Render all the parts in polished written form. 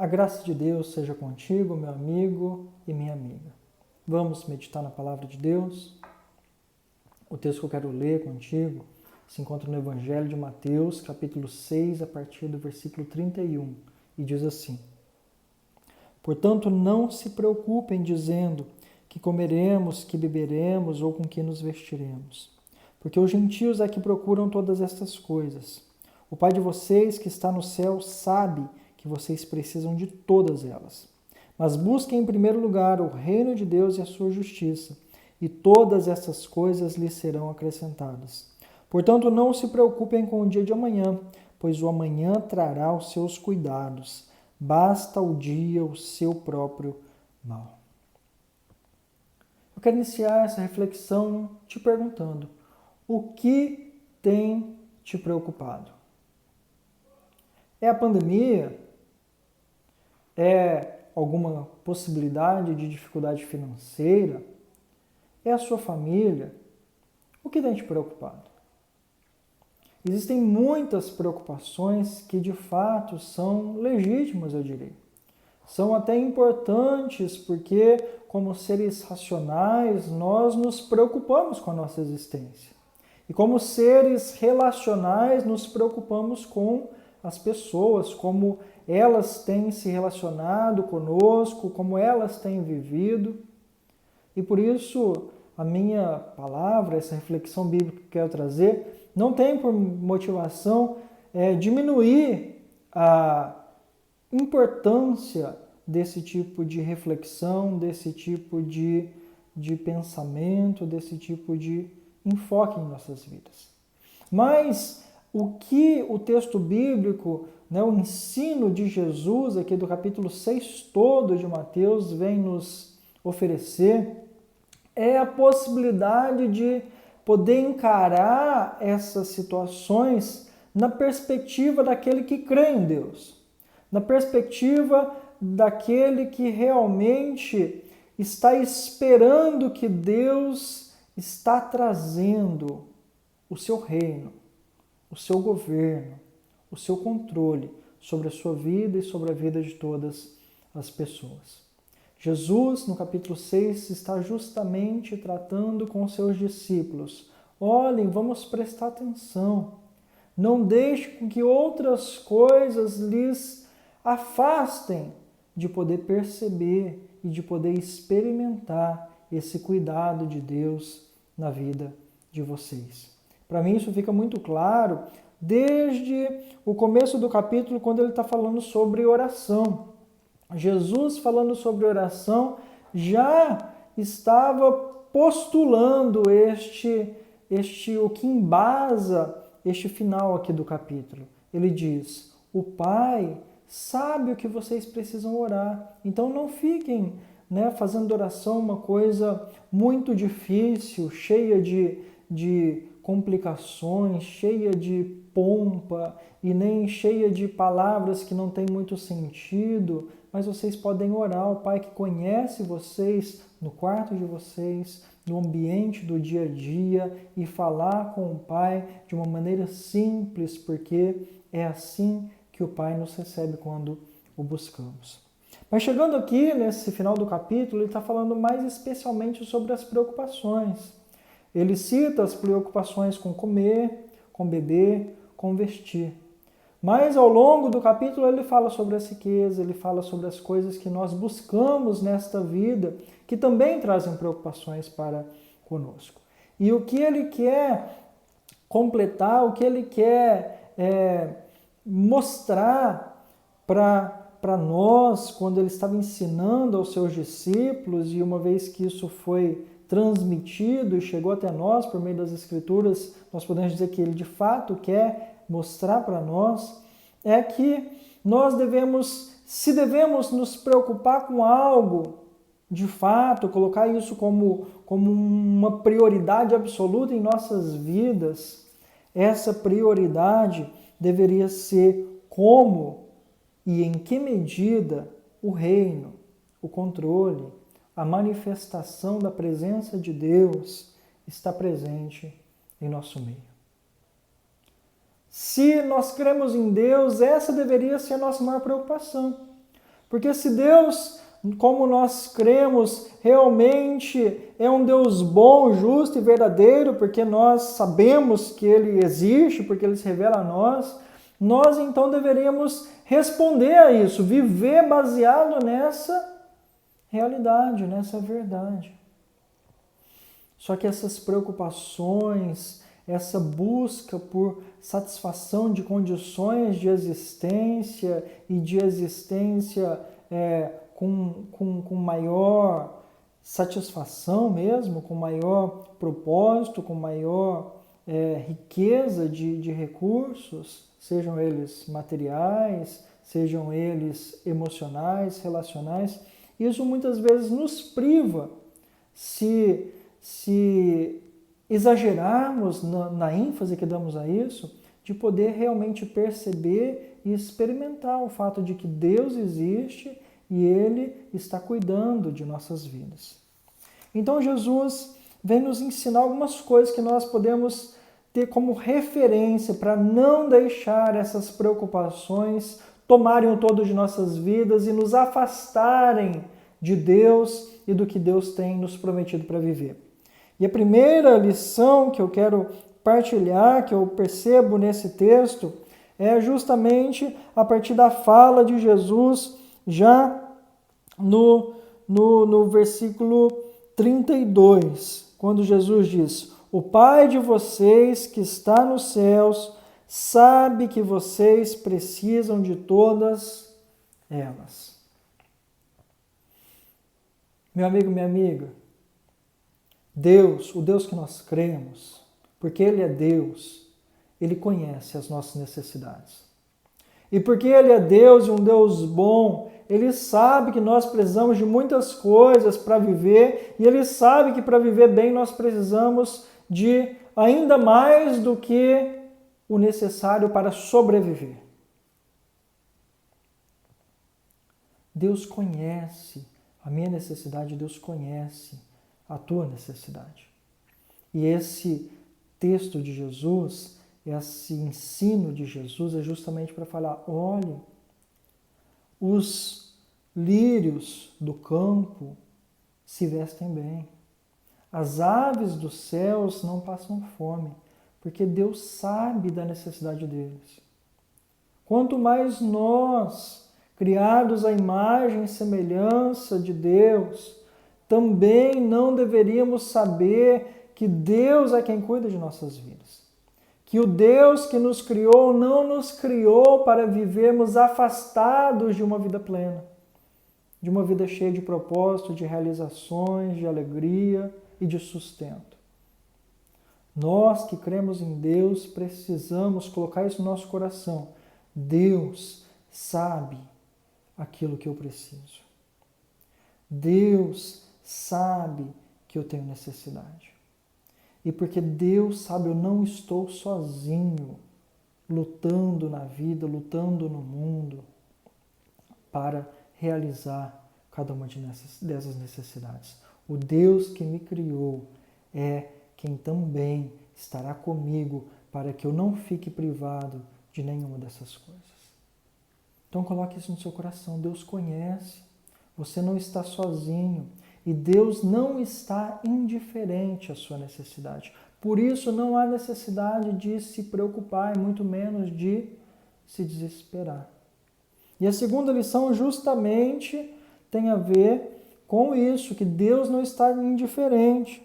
A graça de Deus seja contigo, meu amigo e minha amiga. Vamos meditar na palavra de Deus? O texto que eu quero ler contigo se encontra no Evangelho de Mateus, capítulo 6, a partir do versículo 31, e diz assim: Portanto, não se preocupem dizendo que comeremos, que beberemos ou com que nos vestiremos, porque os gentios é que procuram todas estas coisas. O Pai de vocês que está no céu sabe que vocês precisam de todas elas. Mas busquem em primeiro lugar o reino de Deus e a sua justiça, e todas essas coisas lhes serão acrescentadas. Portanto, não se preocupem com o dia de amanhã, pois o amanhã trará os seus cuidados. Basta o dia o seu próprio mal. Eu quero iniciar essa reflexão te perguntando: o que tem te preocupado? É a pandemia? É alguma possibilidade de dificuldade financeira? É a sua família? O que tem te preocupado? Existem muitas preocupações que de fato são legítimas, eu diria. São até importantes porque, como seres racionais, nós nos preocupamos com a nossa existência. E como seres relacionais, nos preocupamos com as pessoas, como elas têm se relacionado conosco, como elas têm vivido. E por isso, a minha palavra, essa reflexão bíblica que eu quero trazer, não tem por motivação diminuir a importância desse tipo de reflexão, desse tipo de pensamento, desse tipo de enfoque em nossas vidas. Mas o que o texto bíblico, o ensino de Jesus aqui do capítulo 6 todo de Mateus vem nos oferecer é a possibilidade de poder encarar essas situações na perspectiva daquele que crê em Deus, na perspectiva daquele que realmente está esperando que Deus está trazendo o seu reino, o seu governo, o seu controle sobre a sua vida e sobre a vida de todas as pessoas. Jesus, no capítulo 6, está justamente tratando com seus discípulos. Olhem, vamos prestar atenção. Não deixe com que outras coisas lhes afastem de poder perceber e de poder experimentar esse cuidado de Deus na vida de vocês. Para mim isso fica muito claro desde o começo do capítulo, quando ele está falando sobre oração. Jesus, falando sobre oração, já estava postulando o que embasa este final aqui do capítulo. Ele diz: o Pai sabe o que vocês precisam orar. Então não fiquem fazendo oração uma coisa muito difícil, cheia de complicações, cheia de pompa e nem cheia de palavras que não têm muito sentido, mas vocês podem orar ao Pai que conhece vocês no quarto de vocês, no ambiente do dia a dia e falar com o Pai de uma maneira simples, porque é assim que o Pai nos recebe quando o buscamos. Mas chegando aqui nesse final do capítulo, ele está falando mais especialmente sobre as preocupações. Ele cita as preocupações com comer, com beber, com vestir. Mas ao longo do capítulo ele fala sobre a riqueza, ele fala sobre as coisas que nós buscamos nesta vida, que também trazem preocupações para conosco. E o que ele quer completar, o que ele quer mostrar para nós, quando ele estava ensinando aos seus discípulos, e uma vez que isso foi transmitido e chegou até nós por meio das Escrituras, nós podemos dizer que ele de fato quer mostrar para nós, é que nós se devemos nos preocupar com algo, de fato, colocar isso como uma prioridade absoluta em nossas vidas, essa prioridade deveria ser como e em que medida o reino, o controle, a manifestação da presença de Deus está presente em nosso meio. Se nós cremos em Deus, essa deveria ser a nossa maior preocupação. Porque se Deus, como nós cremos, realmente é um Deus bom, justo e verdadeiro, porque nós sabemos que Ele existe, porque Ele se revela a nós então deveríamos responder a isso, viver baseado nessa realidade, nessa verdade. Só que essas preocupações, essa busca por satisfação de condições de existência e de existência com maior satisfação mesmo, com maior propósito, com maior riqueza de recursos, sejam eles materiais, sejam eles emocionais, relacionais, isso muitas vezes nos priva, se exagerarmos na ênfase que damos a isso, de poder realmente perceber e experimentar o fato de que Deus existe e Ele está cuidando de nossas vidas. Então Jesus vem nos ensinar algumas coisas que nós podemos ter como referência para não deixar essas preocupações tomarem o todo de nossas vidas e nos afastarem de Deus e do que Deus tem nos prometido para viver. E a primeira lição que eu quero partilhar, que eu percebo nesse texto, é justamente a partir da fala de Jesus, já no versículo 32, quando Jesus diz: "O Pai de vocês que está nos céus sabe que vocês precisam de todas elas." Meu amigo, minha amiga, Deus, o Deus que nós cremos, porque Ele é Deus, Ele conhece as nossas necessidades. E porque Ele é Deus e um Deus bom, Ele sabe que nós precisamos de muitas coisas para viver, e Ele sabe que para viver bem nós precisamos de ainda mais do que o necessário para sobreviver. Deus conhece a minha necessidade, Deus conhece a tua necessidade. E esse texto de Jesus, esse ensino de Jesus é justamente para falar: olhe, os lírios do campo se vestem bem. As aves dos céus não passam fome, porque Deus sabe da necessidade deles. Quanto mais nós, criados à imagem e semelhança de Deus, também não deveríamos saber que Deus é quem cuida de nossas vidas. Que o Deus que nos criou não nos criou para vivermos afastados de uma vida plena, de uma vida cheia de propósito, de realizações, de alegria e de sustento. Nós que cremos em Deus precisamos colocar isso no nosso coração. Deus sabe aquilo que eu preciso. Deus sabe que eu tenho necessidade. E porque Deus sabe, eu não estou sozinho lutando na vida, lutando no mundo para realizar cada uma dessas necessidades. O Deus que me criou é quem também estará comigo para que eu não fique privado de nenhuma dessas coisas. Então coloque isso no seu coração. Deus conhece. Você não está sozinho. E Deus não está indiferente à sua necessidade. Por isso não há necessidade de se preocupar e muito menos de se desesperar. E a segunda lição justamente tem a ver com isso, que Deus não está indiferente.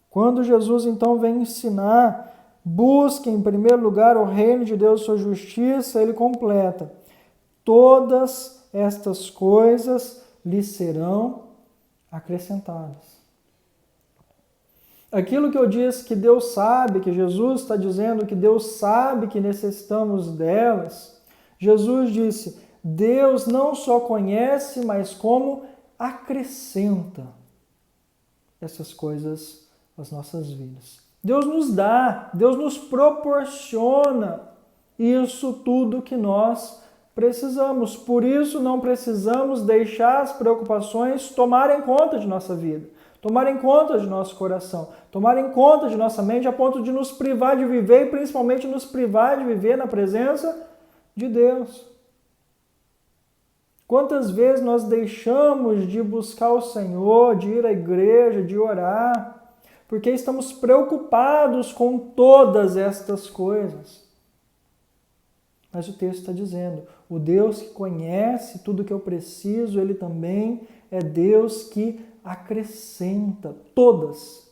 Quando Jesus então vem ensinar, busque em primeiro lugar o reino de Deus e sua justiça, ele completa: todas estas coisas lhe serão acrescentadas. Aquilo que eu disse que Deus sabe, que Jesus está dizendo que Deus sabe que necessitamos delas, Jesus disse: Deus não só conhece, mas como acrescenta essas coisas às nossas vidas. Deus nos dá, Deus nos proporciona isso tudo que nós precisamos. Por isso não precisamos deixar as preocupações tomarem conta de nossa vida, tomarem conta de nosso coração, tomarem conta de nossa mente a ponto de nos privar de viver e principalmente nos privar de viver na presença de Deus. Quantas vezes nós deixamos de buscar o Senhor, de ir à igreja, de orar, porque estamos preocupados com todas estas coisas. Mas o texto está dizendo, o Deus que conhece tudo que eu preciso, Ele também é Deus que acrescenta todas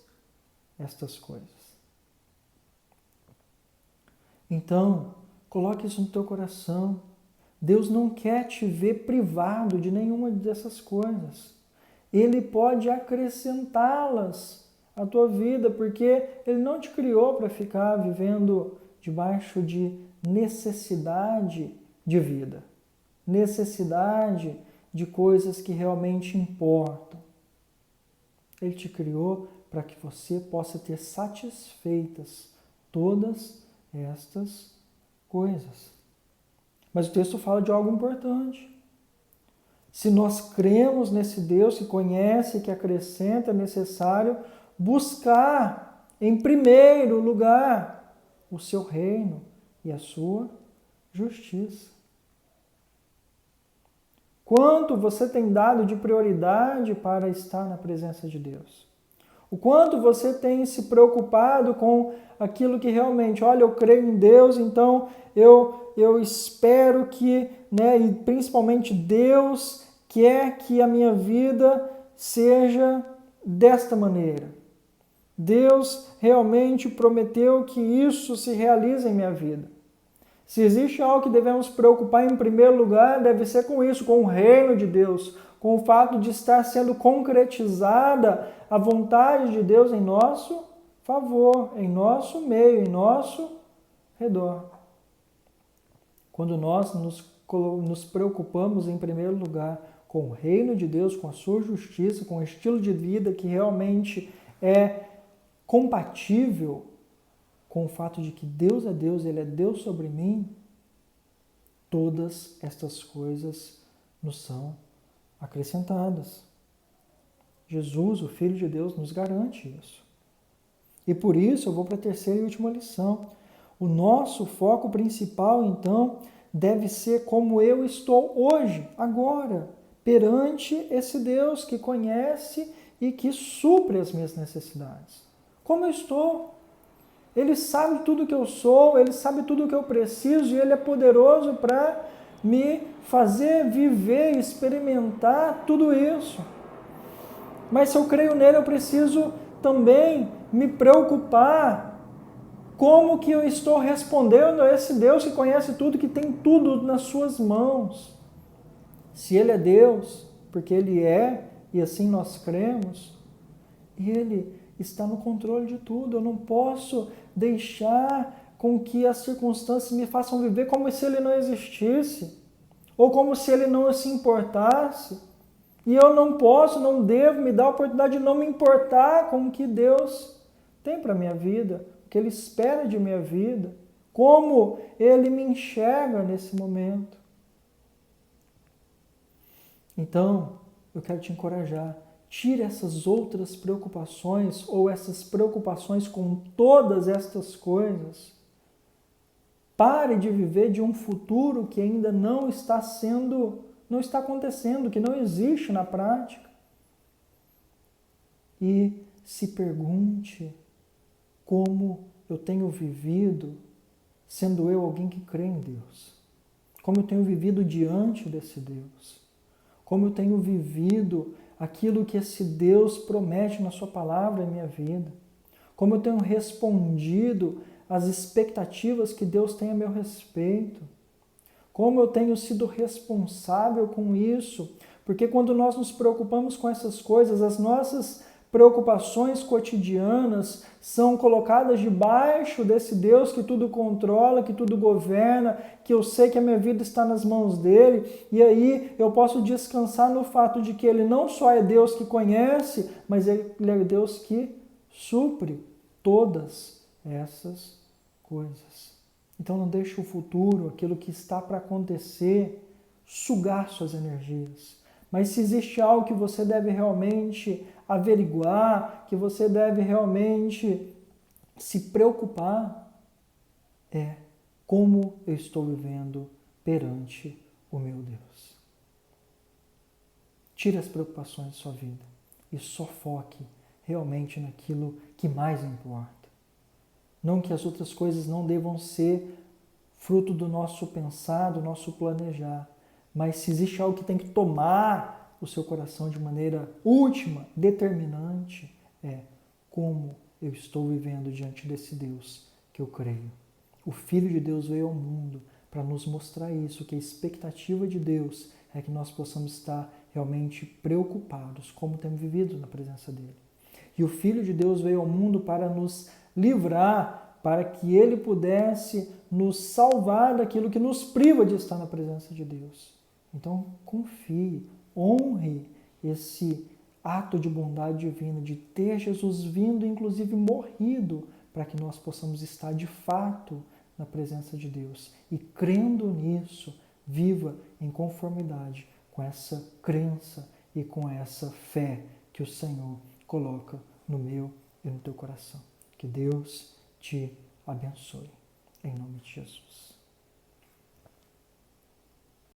estas coisas. Então, coloque isso no teu coração. Deus não quer te ver privado de nenhuma dessas coisas. Ele pode acrescentá-las à tua vida, porque Ele não te criou para ficar vivendo debaixo de necessidade de vida, necessidade de coisas que realmente importam. Ele te criou para que você possa ter satisfeitas todas estas coisas. Mas o texto fala de algo importante. Se nós cremos nesse Deus que conhece, que acrescenta, é necessário buscar, em primeiro lugar, o seu reino e a sua justiça. Quanto você tem dado de prioridade para estar na presença de Deus? O quanto você tem se preocupado com aquilo que realmente, olha, eu creio em Deus, então eu espero que, e principalmente Deus quer que a minha vida seja desta maneira. Deus realmente prometeu que isso se realize em minha vida. Se existe algo que devemos preocupar em primeiro lugar, deve ser com isso, com o reino de Deus, com o fato de estar sendo concretizada a vontade de Deus em nosso favor, em nosso meio, em nosso redor. Quando nós nos preocupamos em primeiro lugar com o reino de Deus, com a sua justiça, com o estilo de vida que realmente é compatível com o fato de que Deus é Deus, Ele é Deus sobre mim, todas estas coisas nos são acrescentadas. Jesus, o Filho de Deus, nos garante isso. E por isso eu vou para a terceira e última lição. O nosso foco principal, então, deve ser como eu estou hoje, agora, perante esse Deus que conhece e que supre as minhas necessidades. Como eu estou? Ele sabe tudo que eu sou, Ele sabe tudo que eu preciso e Ele é poderoso para me fazer viver, experimentar tudo isso. Mas se eu creio nele, eu preciso também me preocupar como que eu estou respondendo a esse Deus que conhece tudo, que tem tudo nas suas mãos. Se Ele é Deus, porque Ele é, e assim nós cremos, Ele está no controle de tudo. Eu não posso deixar com que as circunstâncias me façam viver como se Ele não existisse, ou como se Ele não se importasse. E eu não posso, não devo me dar a oportunidade de não me importar com o que Deus tem para a minha vida, o que Ele espera de minha vida, como Ele me enxerga nesse momento. Então, eu quero te encorajar. Tire essas outras preocupações ou essas preocupações com todas estas coisas. Pare de viver de um futuro que ainda não está acontecendo, que não existe na prática. E se pergunte como eu tenho vivido, sendo eu alguém que crê em Deus. Como eu tenho vivido diante desse Deus. Como eu tenho vivido aquilo que esse Deus promete na sua palavra em minha vida. Como eu tenho respondido às expectativas que Deus tem a meu respeito. Como eu tenho sido responsável com isso. Porque quando nós nos preocupamos com essas coisas, as nossas preocupações cotidianas são colocadas debaixo desse Deus que tudo controla, que tudo governa, que eu sei que a minha vida está nas mãos dele, e aí eu posso descansar no fato de que ele não só é Deus que conhece, mas ele é Deus que supre todas essas coisas. Então não deixe o futuro, aquilo que está para acontecer, sugar suas energias. Mas se existe algo que você deve realmente averiguar, que você deve realmente se preocupar, é como eu estou vivendo perante o meu Deus. Tire as preocupações de sua vida e só foque realmente naquilo que mais importa. Não que as outras coisas não devam ser fruto do nosso pensar, do nosso planejar, mas se existe algo que tem que tomar o seu coração de maneira última, determinante, é como eu estou vivendo diante desse Deus que eu creio. O Filho de Deus veio ao mundo para nos mostrar isso, que a expectativa de Deus é que nós possamos estar realmente preocupados, como temos vivido na presença dele. E o Filho de Deus veio ao mundo para nos livrar, para que ele pudesse nos salvar daquilo que nos priva de estar na presença de Deus. Então, confie, honre esse ato de bondade divina, de ter Jesus vindo, inclusive morrido, para que nós possamos estar de fato na presença de Deus. E crendo nisso, viva em conformidade com essa crença e com essa fé que o Senhor coloca no meu e no teu coração. Que Deus te abençoe. Em nome de Jesus.